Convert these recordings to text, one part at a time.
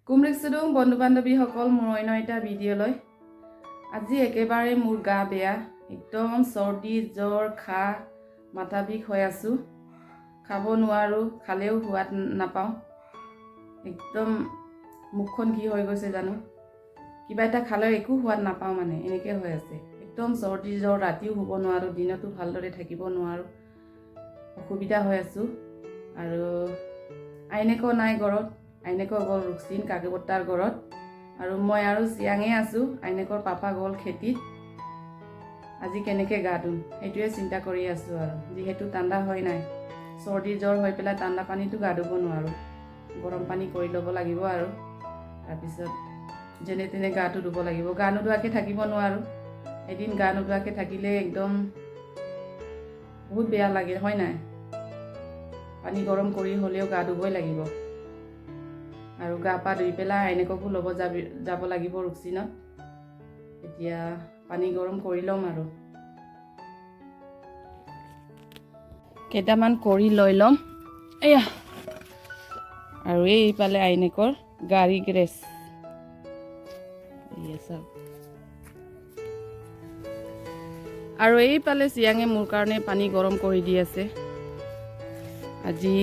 কুমৰিকচুদুং বন্ধু বান্ধৱীসকল মোৰ অন্য এটা ভিডিঅ'লৈ আজি একেবাৰে মোৰ গা বেয়া একদম চৰ্দি জ্বৰ খা মাথা বিষ হৈ আছো খাব নোৱাৰো খালেও সোৱাদ নাপাওঁ একদম মুখখন কি হৈ গৈছে জানো কিবা এটা খালেও একো সোৱাদ নাপাওঁ মানে এনেকৈ হৈ আছে একদম চৰ্দি জ্বৰ ৰাতিও শুব নোৱাৰো দিনতো ভালদৰে থাকিব নোৱাৰো অসুবিধা হৈ আছো আৰু আইনেকো নাই ঘৰত আইনেকো গ'ল ৰুকচিন কাগবতাৰ ঘৰত আৰু মই আৰু চিয়াঙে আছো আইনেকৰ পাপা গ'ল খেতিত আজি কেনেকৈ গা ধুম সেইটোৱে চিন্তা কৰি আছো আৰু যিহেতু ঠাণ্ডা হয় নাই চৰ্দি জ্বৰ হৈ পেলাই ঠাণ্ডা পানীটো গা ধুব নোৱাৰো গৰম পানী কৰি ল'ব লাগিব আৰু তাৰপিছত যেনে তেনে গাটো ধুব লাগিব গা নোধোৱাকৈ থাকিব নোৱাৰো এদিন গা নোধোৱাকৈ থাকিলে একদম বহুত বেয়া লাগে হয় নাই পানী গৰম কৰি হ'লেও গা ধুবই লাগিব আৰু গা পা ধুই পেলাই আইনেককো ল'ব যাব লাগিব ৰুকচিনত এতিয়া পানী গৰম কৰি ল'ম আৰু কেইটামান কৰি লৈ ল'ম এয়া আৰু এইফালে আইনেকৰ গাড়ী গ্ৰেছ আৰু এইফালে চিয়াঙে মোৰ কাৰণে পানী গৰম কৰি দি আছে আজি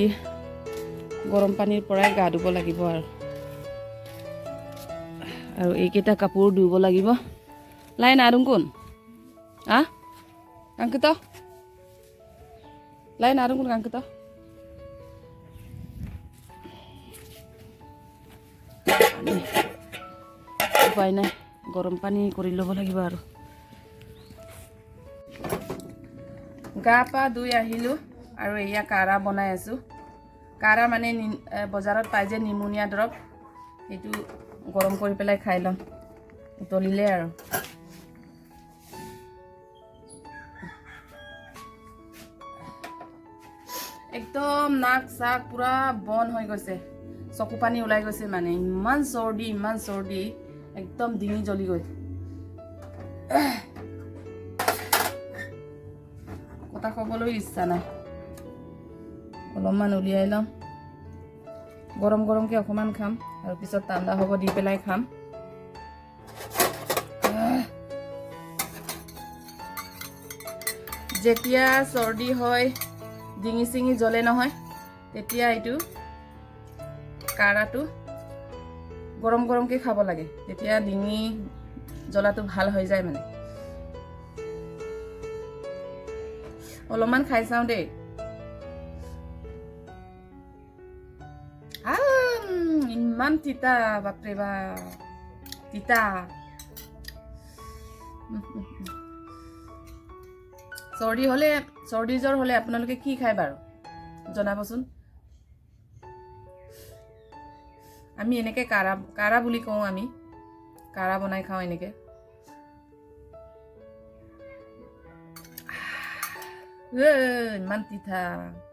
গৰম পানীৰ পৰাই গা ধুব লাগিব আৰু এইকেইটা কাপোৰ ধুব লাগিব লাইন আৰুং কোন কাংকিত লাইন আৰুং কোন কাংকিত উপায় নাই গৰম পানী কৰি ল'ব লাগিব আৰু গা পা ধুই আহিলোঁ আৰু এয়া কাঢ়া বনাই আছোঁ কাঢ়া মানে বজাৰত পাই যে নিমুনিয়া দৰৱ সেইটো গৰম কৰি পেলাই খাই ল'ম উতলিলে আৰু একদম নাক চাক পুৰা বন্ধ হৈ গৈছে চকু পানী ওলাই গৈছে মানে ইমান চৰ্দি একদম ডিঙি জ্বলি গৈ কথা ক'বলৈ ইচ্ছা নাই অলপমান উলিয়াই ল'ম গৰমকৈ অকণমান খাম আৰু পিছত ঠাণ্ডা হ'ব দি পেলাই খাম যেতিয়া চৰ্দি হয় ডিঙি চিঙি জ্বলে নহয় তেতিয়া এইটো কাঢ়াটো গৰমকৈ খাব লাগে তেতিয়া ডিঙি জ্বলাটো ভাল হৈ যায় মানে অলপমান খাই চাওঁ দেই ইমান তিতা বাপৰে বা তিতা চৰ্দি জ্বৰ হ'লে আপোনালোকে কি খায় বাৰু জনাবচোন আমি এনেকৈ কাঢ়া বুলি কওঁ আমি কাঢ়া বনাই খাওঁ এনেকৈ ইমান তিতা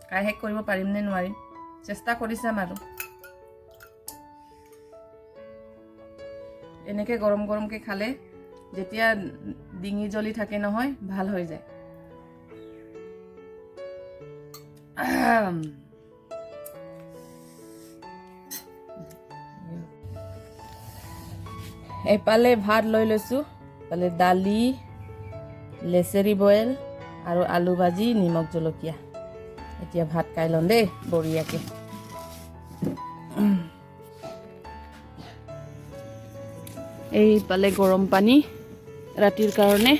খাই শেষ কৰিব পাৰিম নে নোৱাৰিম চেষ্টা কৰি চাম আৰু এনেকৈ গৰমকৈ খালে যেতিয়া ডিঙি জ্বলি থাকে নহয় ভাল হৈ যায় এফালে ভাত লৈ লৈছোঁ এফালে দালি লেচেৰি বইল আৰু আলু ভাজি নিমখ জলকীয়া এতিয়া ভাত খাই ল'ম দেই বঢ়িয়াকৈ এইফালে গৰম পানী ৰাতিৰ কাৰণে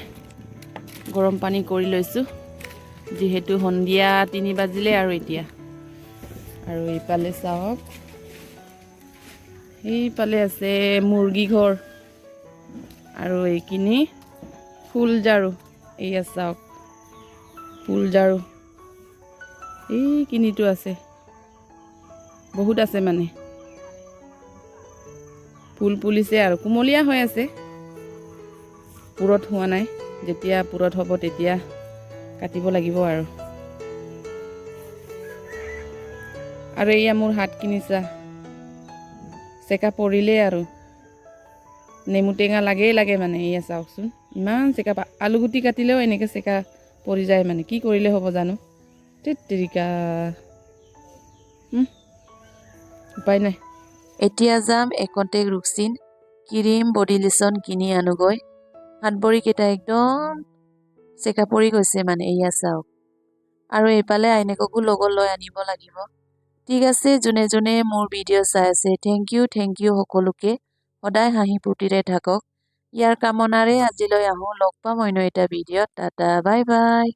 গৰম পানী কৰি লৈছোঁ যিহেতু সন্ধিয়া 3 বাজিলে আৰু এতিয়া আৰু এইফালে চাওক এইফালে আছে মুৰ্গী ঘৰ আৰু এইখিনি ফুল ঝাৰু এইয়া চাওক ফুল ঝাৰু এইখিনিতো আছে বহুত আছে মানে ফুল ফুলিছে আৰু কুমলীয়া হৈ আছে পুৰত হোৱা নাই যেতিয়া পুৰত হ'ব তেতিয়া কাটিব লাগিব আৰু এয়া মোৰ হাত কিনিছা চেকা পৰিলে আৰু নেমু টেঙা লাগে মানে এয়া চাওকচোন ইমান চেকা আলু গুটি কাটিলেও এনেকৈ চেকা পৰি যায় মানে কি কৰিলে হ'ব জানো তেৰিকা উপায় নাই এতিয়া যাম একন্তেক ৰুকচিন ক্ৰীম বডি লোচন কিনি আনোগৈ। হাত ভৰিকেইটা একদম চেকা পৰি গৈছে মানে এয়া চাওক। আৰু এইফালে আইনেককো লগত লৈ আনিব লাগিব। ঠিক আছে, যোনে যোনে মোৰ ভিডিঅ' চাই আছে থেংক ইউ সকলোকে। সদায় হাঁহি ফূৰ্তিৰে থাকক। ইয়াৰ কামনাৰে আজিলৈ আহোঁ। লগ পাম অন্য এটা ভিডিঅ'ত। Tata bye bye.